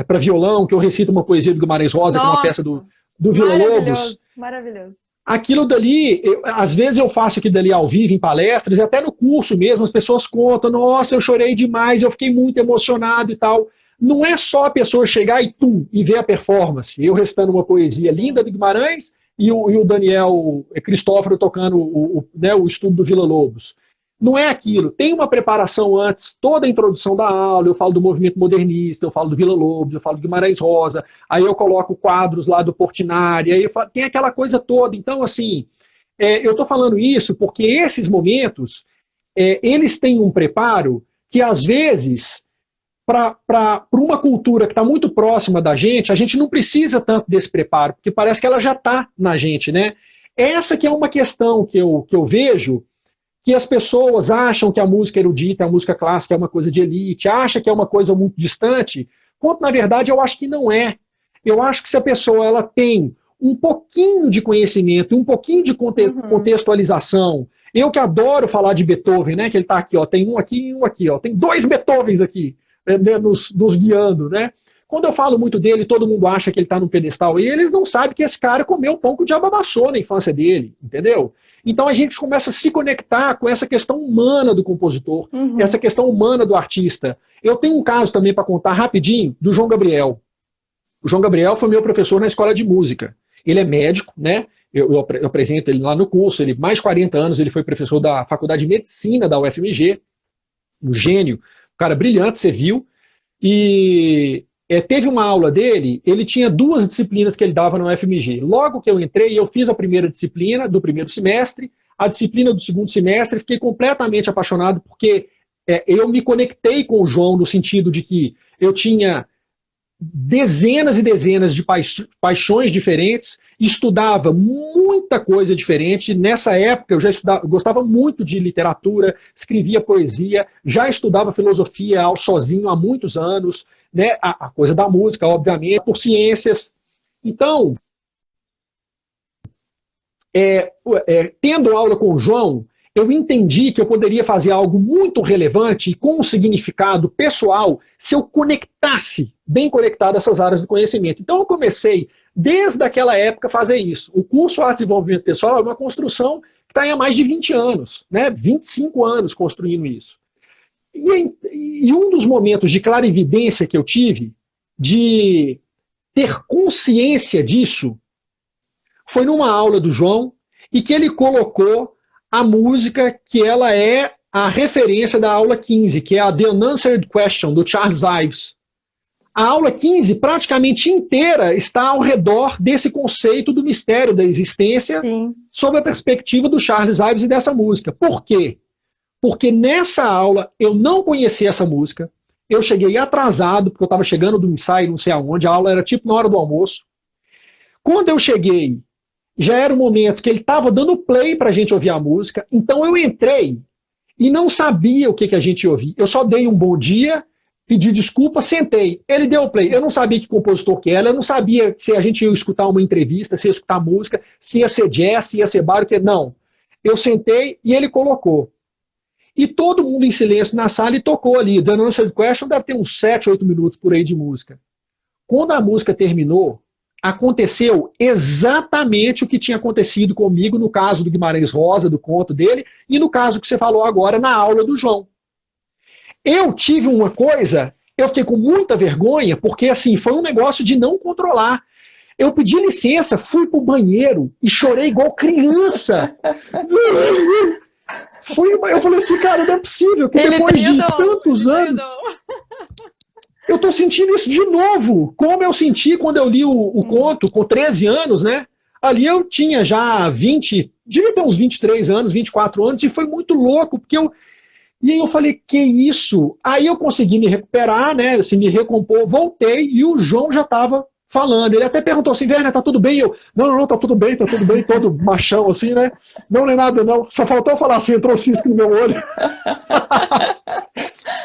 para violão, que eu recito uma poesia do Guimarães Rosa, que é uma peça Nossa, do Vila Lobos. maravilhoso, maravilhoso. Aquilo dali, às vezes eu faço aquilo dali ao vivo em palestras, e até no curso mesmo, as pessoas contam, nossa, eu chorei demais, eu fiquei muito emocionado e tal. Não é só a pessoa chegar e ver a performance, eu recitando uma poesia linda do Guimarães e o Daniel Cristóforo tocando né, o estudo do Vila Lobos. Não é aquilo. Tem uma preparação antes, toda a introdução da aula, eu falo do movimento modernista, eu falo do Vila Lobos, eu falo do Guimarães Rosa, aí eu coloco quadros lá do Portinari, aí tem aquela coisa toda. Então, assim, eu estou falando isso porque esses momentos, eles têm um preparo que, às vezes, para uma cultura que está muito próxima da gente, a gente não precisa tanto desse preparo, porque parece que ela já está na gente, né? Essa que é uma questão que eu vejo, que as pessoas acham que a música erudita, a música clássica é uma coisa de elite, acham que é uma coisa muito distante, quando na verdade eu acho que não é. Eu acho que se a pessoa ela tem um pouquinho de conhecimento, um pouquinho de contextualização, eu que adoro falar de Beethoven, né, que ele está aqui, ó, tem um aqui e um aqui, ó, tem 2 Beethovens aqui, né, nos guiando, né? Quando eu falo muito dele, todo mundo acha que ele está num pedestal, e eles não sabem que esse cara comeu pão que o diabo amassou na infância dele, entendeu? Então a gente começa a se conectar com essa questão humana do compositor, essa questão humana do artista. Eu tenho um caso também para contar rapidinho do João Gabriel. O João Gabriel foi meu professor na escola de música. Ele é médico, né? Eu apresento ele lá no curso, ele mais de 40 anos, ele foi professor da Faculdade de Medicina da UFMG, um gênio, um cara brilhante, você viu, e teve uma aula dele, ele tinha 2 disciplinas que ele dava no UFMG. Logo que eu entrei, eu fiz a primeira disciplina do primeiro semestre, a disciplina do segundo semestre, fiquei completamente apaixonado, porque eu me conectei com o João no sentido de que eu tinha dezenas e dezenas de paixões diferentes, estudava muita coisa diferente. Nessa época eu já gostava muito de literatura, escrevia poesia, já estudava filosofia sozinho há muitos anos, né? A coisa da música, obviamente, por ciências. Então, tendo aula com o João, eu entendi que eu poderia fazer algo muito relevante e com um significado pessoal se eu conectasse, bem conectado, essas áreas do conhecimento. Então eu comecei, desde aquela época, a fazer isso. O curso Arte e Desenvolvimento Pessoal é uma construção que está há mais de 20 anos, né? 25 anos construindo isso. E um dos momentos de clarividência que eu tive, de ter consciência disso, foi numa aula do João, e que ele colocou a música que ela é a referência da aula 15, que é a The Unanswered Question, do Charles Ives. A aula 15, praticamente inteira, está ao redor desse conceito do mistério da existência, Sim. sob a perspectiva do Charles Ives e dessa música. Por quê? Porque nessa aula eu não conhecia essa música, eu cheguei atrasado, porque eu estava chegando do ensaio, não sei aonde, a aula era tipo na hora do almoço. Quando eu cheguei, já era o momento que ele estava dando play para a gente ouvir a música, então eu entrei e não sabia o que a gente ia ouvir. Eu só dei um bom dia, pedi desculpa, sentei. Ele deu play. Eu não sabia que compositor que era, eu não sabia se a gente ia escutar uma entrevista, se ia escutar música, se ia ser jazz, se ia ser bar, que não. Eu sentei e ele colocou. E todo mundo em silêncio na sala e tocou ali. The Unanswered Question deve ter uns 7, 8 minutos por aí de música. Quando a música terminou, aconteceu exatamente o que tinha acontecido comigo no caso do Guimarães Rosa, do conto dele, e no caso que você falou agora na aula do João. Eu tive uma coisa, eu fiquei com muita vergonha, porque assim, foi um negócio de não controlar. Eu pedi licença, fui pro banheiro e chorei igual criança. Eu falei assim, cara, não é possível que depois de tantos anos eu tô sentindo isso de novo. Como eu senti quando eu li o conto, com 13 anos, né? Ali eu tinha já 20, devia ter uns 23 anos, 24 anos, e foi muito louco, porque e aí eu falei, que isso? Aí eu consegui me recuperar, né? Assim, me recompor, voltei, e o João já estava falando. Ele até perguntou assim, Werner, tá tudo bem? Eu, não, tá tudo bem, todo machão assim, né? Não é nada, não. Só faltou falar assim, entrou cisco no meu olho.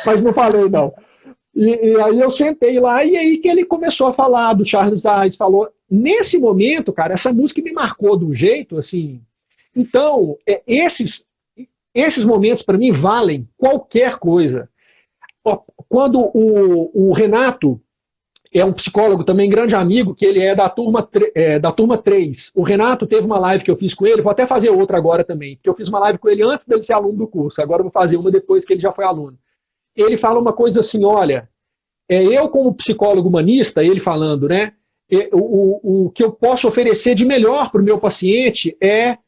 Mas não falei, não. E aí eu sentei lá, e aí que ele começou a falar do Charles Ives, falou. Nesse momento, cara, essa música me marcou de um jeito, assim. Então, esses momentos, para mim, valem qualquer coisa. Quando o Renato é um psicólogo também, grande amigo, que ele é da turma 3. O Renato teve uma live que eu fiz com ele, vou até fazer outra agora também, porque eu fiz uma live com ele antes dele ser aluno do curso, agora eu vou fazer uma depois que ele já foi aluno. Ele fala uma coisa assim, olha, eu como psicólogo humanista, ele falando, né, o que eu posso oferecer de melhor para o meu paciente é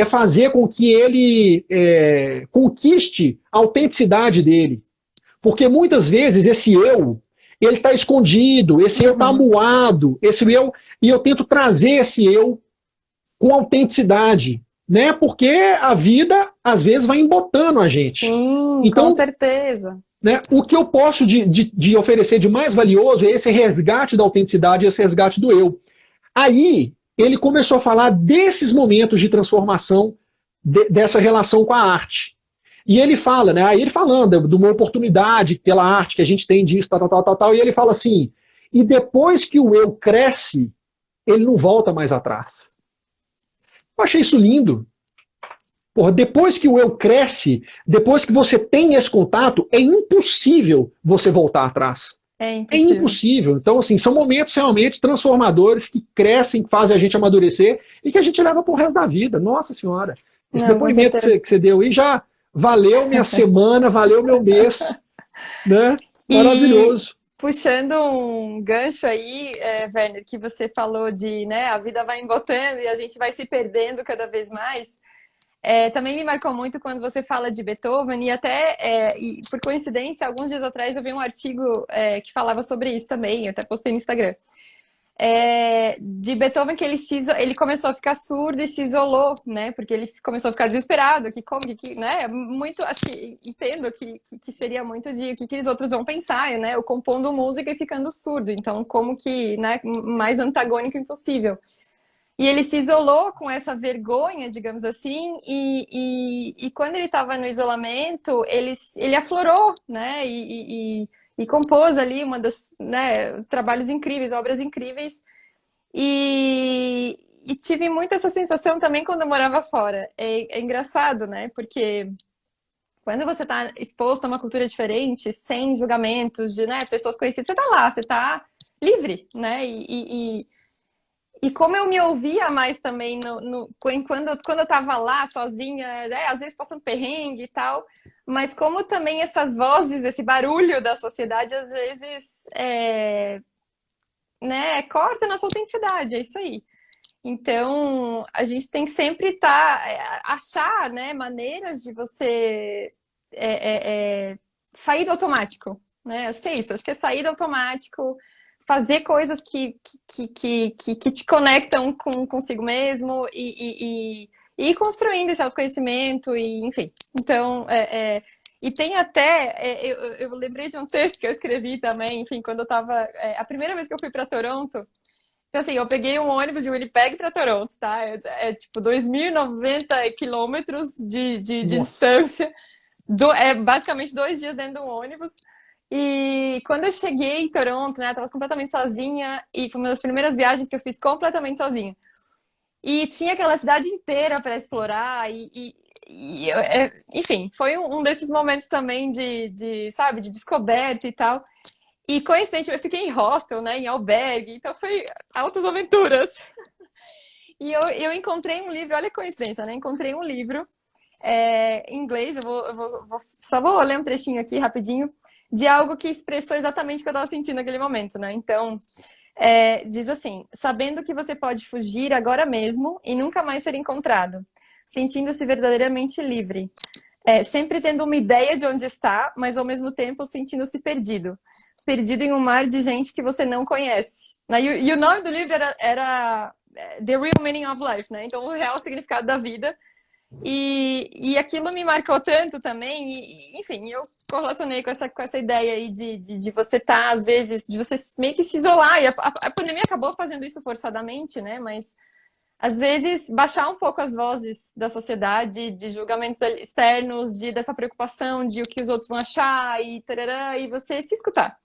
fazer com que ele conquiste a autenticidade dele. Porque muitas vezes esse eu, ele está escondido, esse eu está amuado, e eu tento trazer esse eu com autenticidade, né? Porque a vida, às vezes, vai embotando a gente. Sim, então, com certeza. Né, o que eu posso de oferecer de mais valioso é esse resgate da autenticidade, esse resgate do eu. Aí, ele começou a falar desses momentos de transformação, dessa relação com a arte. E ele fala, né? Aí ele falando de uma oportunidade pela arte que a gente tem disso, tal, e ele fala assim, e depois que o eu cresce, ele não volta mais atrás. Eu achei isso lindo. Porra, depois que o eu cresce, depois que você tem esse contato, é impossível você voltar atrás. É impossível. É impossível. Então, assim, são momentos realmente transformadores que crescem, que fazem a gente amadurecer e que a gente leva pro resto da vida. Nossa Senhora. Esse depoimento que você deu aí já valeu minha semana, valeu meu mês, né? Maravilhoso. E puxando um gancho aí, Werner, que você falou de, né, a vida vai embotando e a gente vai se perdendo cada vez mais. Também me marcou muito quando você fala de Beethoven e até, e por coincidência, alguns dias atrás eu vi um artigo que falava sobre isso também, eu até postei no Instagram. De Beethoven, que ele começou a ficar surdo e se isolou, né? Porque ele começou a ficar desesperado, né? Muito, acho que entendo que seria muito de o que os outros vão pensar, né? Eu compondo música e ficando surdo, então como que, né? Mais antagônico impossível. E ele se isolou com essa vergonha, digamos assim, e quando ele estava no isolamento, ele aflorou, né? E compôs ali uma das, né, trabalhos incríveis, obras incríveis. E tive muito essa sensação também quando eu morava fora. É engraçado, né? Porque quando você está exposto a uma cultura diferente, sem julgamentos de, né, pessoas conhecidas, você está lá, você está livre, né? E como eu me ouvia mais também quando eu estava lá sozinha, né, às vezes passando perrengue e tal, mas como também essas vozes, esse barulho da sociedade, às vezes, né, corta nossa autenticidade, é isso aí. Então, a gente tem que sempre achar, né, maneiras de você sair do automático, né? Acho que é isso, acho que é sair do automático, fazer coisas que te conectam consigo mesmo e ir construindo esse autoconhecimento, e, enfim. Então, e tem até, eu lembrei de um texto que eu escrevi também, enfim, quando eu estava, a primeira vez que eu fui para Toronto, então, assim, eu peguei um ônibus de Winnipeg para Toronto, tá? Tipo 2.090 quilômetros de Nossa. distância. Basicamente 2 dias dentro de um ônibus. E quando eu cheguei em Toronto, né, eu tava completamente sozinha e foi uma das primeiras viagens que eu fiz completamente sozinha. E tinha aquela cidade inteira para explorar enfim, foi um desses momentos também sabe, de descoberta e tal. E coincidente, eu fiquei em hostel, né, em albergue, então foi altas aventuras. E eu encontrei um livro, olha a coincidência, né? Encontrei um livro em inglês, só vou ler um trechinho aqui rapidinho, de algo que expressou exatamente o que eu estava sentindo naquele momento, né? Então, diz assim: sabendo que você pode fugir agora mesmo e nunca mais ser encontrado, sentindo-se verdadeiramente livre. Sempre tendo uma ideia de onde está, mas ao mesmo tempo sentindo-se perdido. Perdido em um mar de gente que você não conhece. Né? E o nome do livro era The Real Meaning of Life, né? Então, o real significado da vida. E aquilo me marcou tanto também, enfim, eu correlacionei com essa ideia aí de você estar, às vezes, de você meio que se isolar, e a pandemia acabou fazendo isso forçadamente, né, mas às vezes baixar um pouco as vozes da sociedade, de julgamentos externos, dessa preocupação de o que os outros vão achar, e tarará, e você se escutar,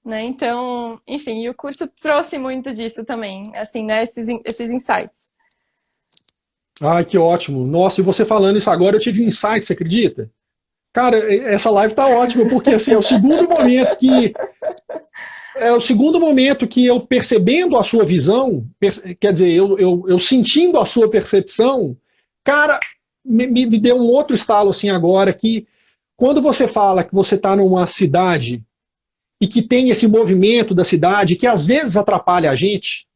né, então, enfim, e o curso trouxe muito disso também, assim, né, esses insights. Ai, que ótimo. Nossa, e você falando isso agora, eu tive um insight, você acredita? Cara, essa live tá ótima, porque assim, é o segundo momento que eu percebendo a sua visão, quer dizer, eu sentindo a sua percepção, cara, me deu um outro estalo assim agora, que quando você fala que você está numa cidade e que tem esse movimento da cidade, que às vezes atrapalha a gente,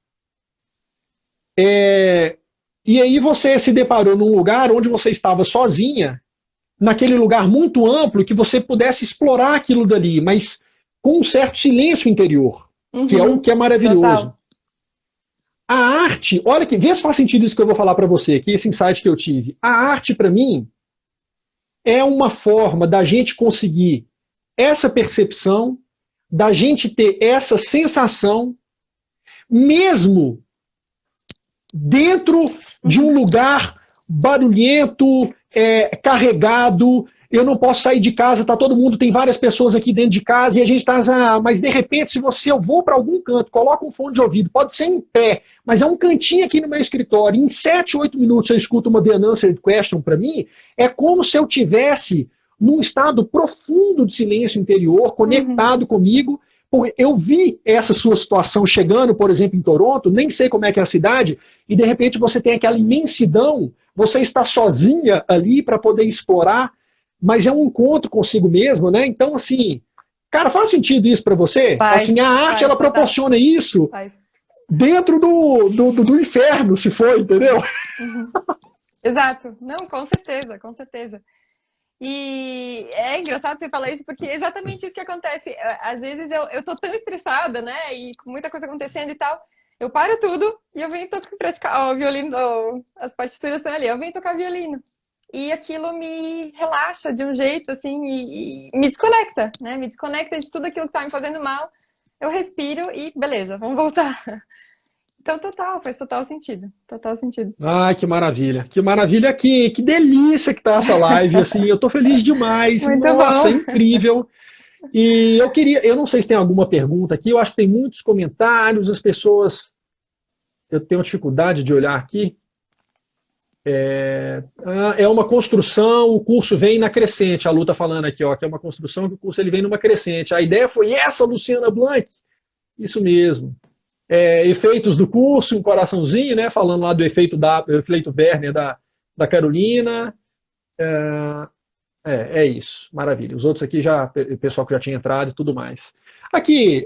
e aí você se deparou num lugar onde você estava sozinha, naquele lugar muito amplo, que você pudesse explorar aquilo dali, mas com um certo silêncio interior, que é o que é maravilhoso. Total. A arte, olha que, vê se faz sentido isso que eu vou falar para você, que esse insight que eu tive. A arte, para mim, é uma forma da gente conseguir essa percepção, da gente ter essa sensação, mesmo dentro de um lugar barulhento, carregado. Eu não posso sair de casa, tá todo mundo, tem várias pessoas aqui dentro de casa e a gente está, mas de repente, se eu vou para algum canto, coloco um fone de ouvido, pode ser em pé, mas é um cantinho aqui no meu escritório, em 7, 8 minutos eu escuto uma The Unanswered Question para mim, é como se eu tivesse num estado profundo de silêncio interior, conectado comigo. Eu vi essa sua situação chegando, por exemplo, em Toronto, nem sei como é que é a cidade, e de repente você tem aquela imensidão, você está sozinha ali para poder explorar, mas é um encontro consigo mesmo, né? Então, assim, cara, faz sentido isso para você? Assim, a arte, ela proporciona isso dentro do inferno, se for, entendeu? Exato. Não, com certeza, com certeza. E é engraçado você falar isso, porque é exatamente isso que acontece. Às vezes eu tô tão estressada, né? E com muita coisa acontecendo e tal, eu paro tudo e eu venho praticar o violino, as partituras estão ali, eu venho tocar violino. E aquilo me relaxa de um jeito, assim, e me desconecta, né? Me desconecta de tudo aquilo que tá me fazendo mal. Eu respiro e beleza, vamos voltar. Então, faz total sentido. Total sentido. Ai, que maravilha. Que maravilha aqui. Que delícia que tá essa live. Assim, eu tô feliz demais. Muito Nossa, bom. incrível. E eu não sei se tem alguma pergunta aqui, eu acho que tem muitos comentários, as pessoas, eu tenho dificuldade de olhar aqui. É uma construção, o curso vem na crescente, a Lu tá falando aqui, ó, que é uma construção que o curso ele vem numa crescente. A ideia foi essa, Luciana Blanc. Isso mesmo. efeitos do curso, um coraçãozinho, né? Falando lá do efeito Werner da Carolina. É isso, maravilha. Os outros aqui já, o pessoal que já tinha entrado e tudo mais. Aqui,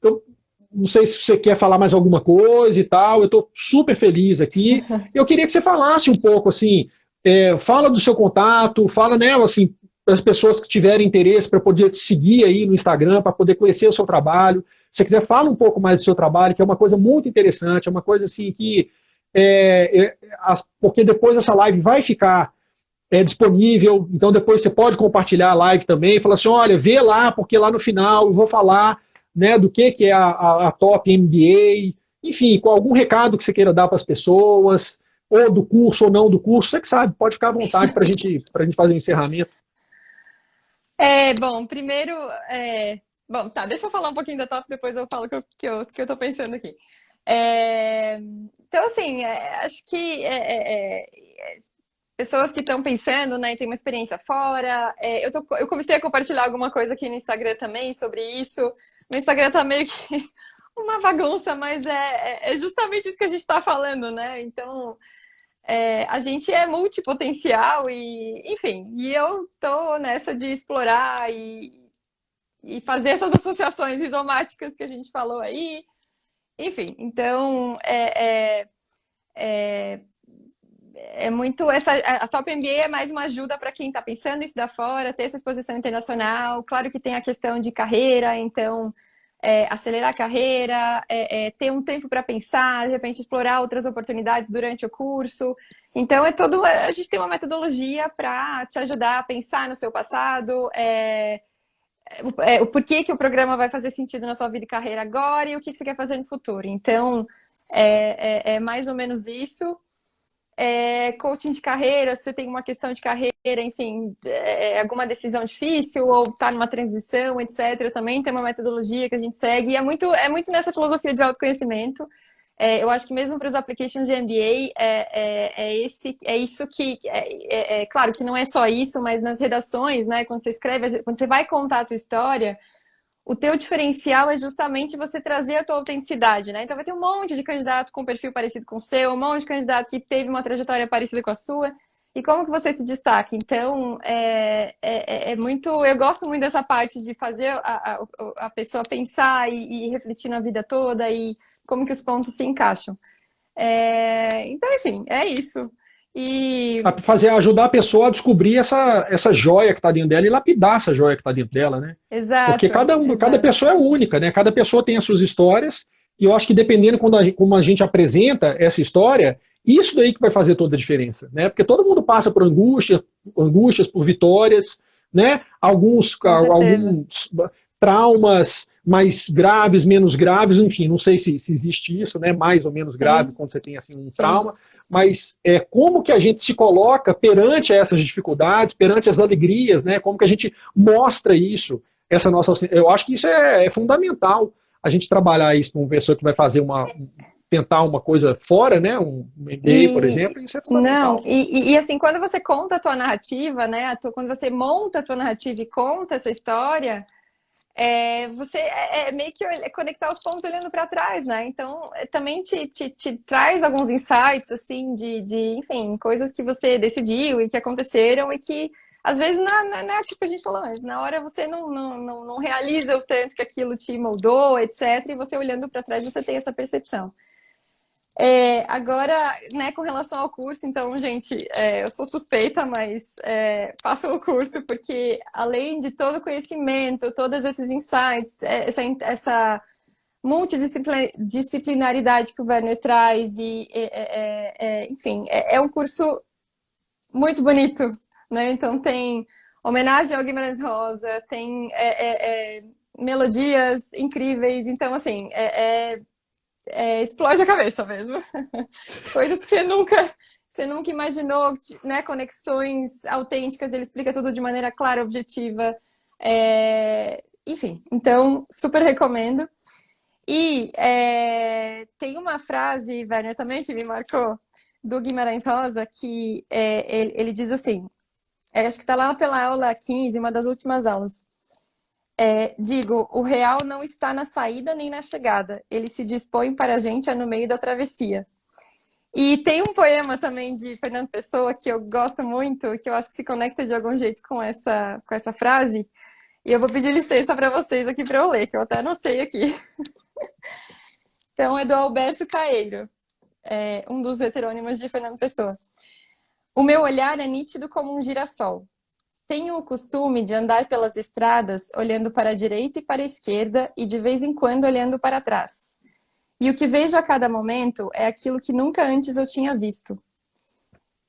eu não sei se você quer falar mais alguma coisa e tal, eu estou super feliz aqui. Eu queria que você falasse um pouco, assim, fala do seu contato, fala, né, assim, para as pessoas que tiverem interesse para poder te seguir aí no Instagram, para poder conhecer o seu trabalho. Se você quiser, fala um pouco mais do seu trabalho, que é uma coisa muito interessante, é uma coisa assim que. Porque depois essa live vai ficar disponível, então depois você pode compartilhar a live também, e falar assim, olha, vê lá, porque lá no final eu vou falar, né, do que é a Top MBA, enfim, com algum recado que você queira dar para as pessoas, ou do curso ou não do curso, você que sabe, pode ficar à vontade para a gente fazer o encerramento. Bom, primeiro, bom, tá, deixa eu falar um pouquinho da Top, depois eu falo o que eu tô pensando aqui. Então, assim, acho que pessoas que estão pensando, né, e tem uma experiência fora. Eu comecei a compartilhar alguma coisa aqui no Instagram também sobre isso. O Instagram tá meio que uma bagunça, mas é justamente isso que a gente está falando, né? Então, a gente é multipotencial e, enfim, e eu tô nessa de explorar e fazer essas associações isomáticas que a gente falou aí. Enfim, então, muito a Top MBA é mais uma ajuda para quem está pensando em estudar fora, ter essa exposição internacional. Claro que tem a questão de carreira, então acelerar a carreira, ter um tempo para pensar, de repente explorar outras oportunidades durante o curso. Então a gente tem uma metodologia para te ajudar a pensar no seu passado, o porquê que o programa vai fazer sentido na sua vida e carreira agora e o que você quer fazer no futuro. Então é mais ou menos isso. Coaching de carreira, se você tem uma questão de carreira, enfim, alguma decisão difícil ou está numa transição, etc. Também tem uma metodologia que a gente segue e é muito nessa filosofia de autoconhecimimento. Eu acho que mesmo para os applications de MBA, isso que, claro que não é só isso, mas nas redações, né, quando você escreve, quando você vai contar a tua história, o teu diferencial é justamente você trazer a tua autenticidade, né? Então vai ter um monte de candidato com perfil parecido com o seu, um monte de candidato que teve uma trajetória parecida com a sua. E como que você se destaca? Então, muito... Eu gosto muito dessa parte de fazer a pessoa pensar e refletir na vida toda e como que os pontos se encaixam. Então, enfim, é isso. E... Ajudar a pessoa a descobrir essa joia que está dentro dela e lapidar essa joia que está dentro dela, né? Porque Exato, cada exato. pessoa é única, né? Cada pessoa tem as suas histórias, e eu acho que dependendo como a gente apresenta essa história, isso daí que vai fazer toda a diferença, né? Porque todo mundo passa por angústias, por vitórias, né? Alguns Com certeza. traumas mais graves, menos graves, enfim, não sei se existe isso, né? Mais ou menos grave Sim, quando você tem assim um sim. trauma, mas como que a gente se coloca perante essas dificuldades, perante as alegrias, né? Como que a gente mostra isso, essa nossa, eu acho que isso é fundamental, a gente trabalhar isso com uma pessoa que vai fazer tentar uma coisa fora, né? Um MBA, por E exemplo, isso é não, fundamental. assim, quando você conta a tua narrativa, né? Quando você monta a tua narrativa e conta essa história, você meio que conectar os pontos olhando para trás, né? Então, também te traz alguns insights, assim, enfim, coisas que você decidiu e que aconteceram e que, às vezes, tipo que a gente falou antes, na hora você não realiza o tanto que aquilo te moldou, etc. E você olhando para trás, você tem essa percepção. Agora, né, com relação ao curso, então, gente, eu sou suspeita, mas façam o curso, porque além de todo o conhecimento, todos esses insights, essa multidisciplinaridade que o Werner traz, enfim, é um curso muito bonito, né? Então tem homenagem ao Guimarães Rosa, tem melodias incríveis, então, assim, explode a cabeça mesmo. Coisas que você nunca imaginou, né? Conexões autênticas, ele explica tudo de maneira clara, objetiva. Enfim, então, super recomendo. E tem uma frase, Werner, também que me marcou, do Guimarães Rosa, que ele diz assim, acho que está lá pela aula 15, uma das últimas aulas. Digo, o real não está na saída nem na chegada. Ele se dispõe para a gente no meio da travessia. E tem um poema também de Fernando Pessoa que eu gosto muito, que eu acho que se conecta de algum jeito com essa frase. E eu vou pedir licença para vocês aqui para eu ler, que eu até anotei aqui. Então, é do Alberto Caeiro, um dos heterônimos de Fernando Pessoa. O meu olhar é nítido como um girassol. Tenho o costume de andar pelas estradas olhando para a direita e para a esquerda e de vez em quando olhando para trás. E o que vejo a cada momento é aquilo que nunca antes eu tinha visto.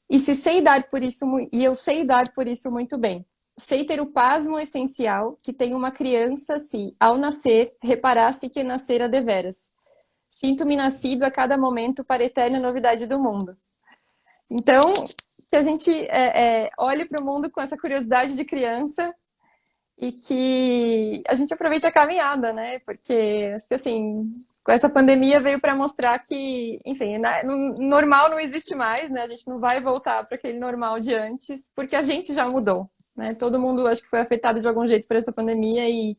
E eu sei dar por isso muito bem. Sei ter o pasmo essencial que tem uma criança se, ao nascer, reparasse que nascera deveras. Sinto-me nascido a cada momento para a eterna novidade do mundo. Então, que a gente olhe para o mundo com essa curiosidade de criança e que a gente aproveite a caminhada, né? Porque acho que assim, com essa pandemia veio para mostrar que, enfim, normal não existe mais, né? A gente não vai voltar para aquele normal de antes, porque a gente já mudou, né? Todo mundo acho que foi afetado de algum jeito por essa pandemia e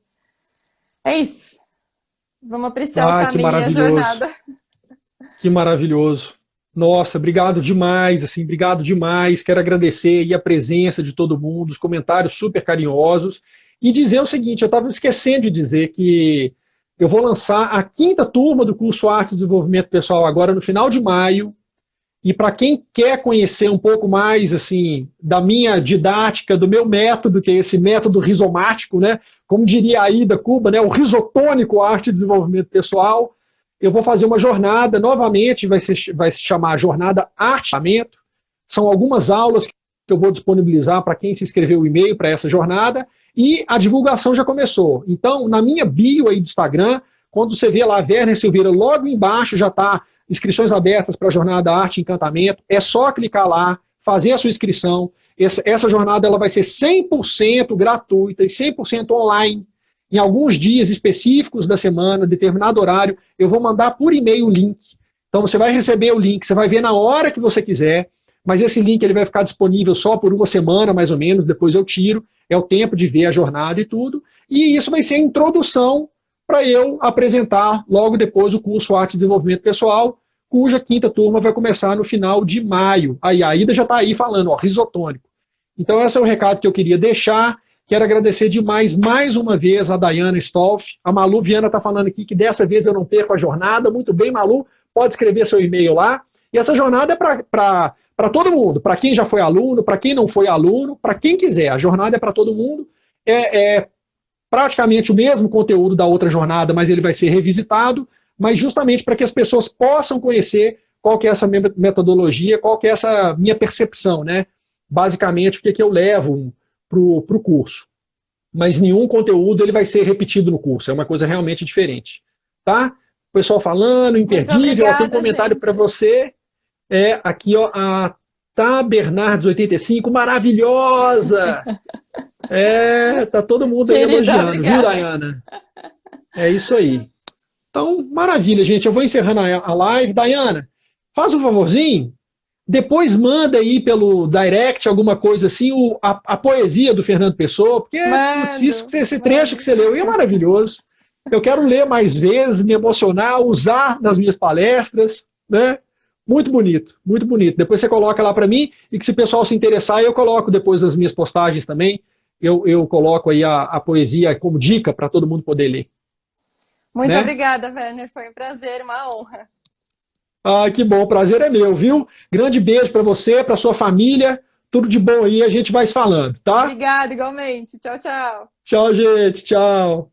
é isso. Vamos apreciar o caminho e a jornada. Que maravilhoso. Nossa, obrigado demais, assim, obrigado demais. Quero agradecer aí a presença de todo mundo, os comentários super carinhosos. E dizer o seguinte, eu estava esquecendo de dizer que eu vou lançar a 5ª turma do curso Arte e Desenvolvimento Pessoal agora no final de maio. E para quem quer conhecer um pouco mais assim da minha didática, do meu método, que é esse método rizomático, né? Como diria a Aida Cuba, né? O risotônico Arte e Desenvolvimento Pessoal, eu vou fazer uma jornada, novamente, vai se chamar Jornada Arteamento. São algumas aulas que eu vou disponibilizar para quem se inscreveu o e-mail para essa jornada, e a divulgação já começou. Então, na minha bio aí do Instagram, quando você vê lá Werner Silveira, logo embaixo já está inscrições abertas para a Jornada Arte e Encantamento. É só clicar lá, fazer a sua inscrição. Essa jornada ela vai ser 100% gratuita e 100% online. Em alguns dias específicos da semana, determinado horário, eu vou mandar por e-mail o link. Então você vai receber o link, você vai ver na hora que você quiser, mas esse link ele vai ficar disponível só por uma semana, mais ou menos, depois eu tiro, é o tempo de ver a jornada e tudo. E isso vai ser a introdução para eu apresentar logo depois o curso Arte e Desenvolvimento Pessoal, cuja 5ª turma vai começar no final de maio. Aí a Aida já está aí falando, ó, risotônico. Então esse é o recado que eu queria deixar. Quero agradecer demais, mais uma vez, a Dayana Stolf. A Malu Viana está falando aqui que dessa vez eu não perco a jornada. Muito bem, Malu, pode escrever seu e-mail lá. E essa jornada é para todo mundo, para quem já foi aluno, para quem não foi aluno, para quem quiser. A jornada é para todo mundo. É praticamente o mesmo conteúdo da outra jornada, mas ele vai ser revisitado, mas justamente para que as pessoas possam conhecer qual que é essa minha metodologia, qual que é essa minha percepção, né? Basicamente, o que, que eu levo para o curso. Mas nenhum conteúdo ele vai ser repetido no curso, é uma coisa realmente diferente. Tá? O pessoal falando, imperdível, ó, tem um comentário para você. Aqui, ó, a Tá Bernardes 85, maravilhosa! Tá todo mundo aí elogiando, obrigada. Viu, Dayana? É isso aí. Então, maravilha, gente. Eu vou encerrando a live. Dayana, faz um favorzinho, depois manda aí pelo direct alguma coisa assim, a poesia do Fernando Pessoa, porque esse trecho que você leu é maravilhoso. Eu quero ler mais vezes, me emocionar, usar nas minhas palestras, né? Muito bonito, muito bonito. Depois você coloca lá para mim, e que se o pessoal se interessar, eu coloco depois nas minhas postagens também. Eu coloco aí a poesia como dica para todo mundo poder ler. Muito obrigada, Werner. Foi um prazer, uma honra. Ah, que bom, o prazer é meu, viu? Grande beijo para você, para sua família. Tudo de bom aí, a gente vai se falando, tá? Obrigada, igualmente. Tchau, tchau. Tchau, gente. Tchau.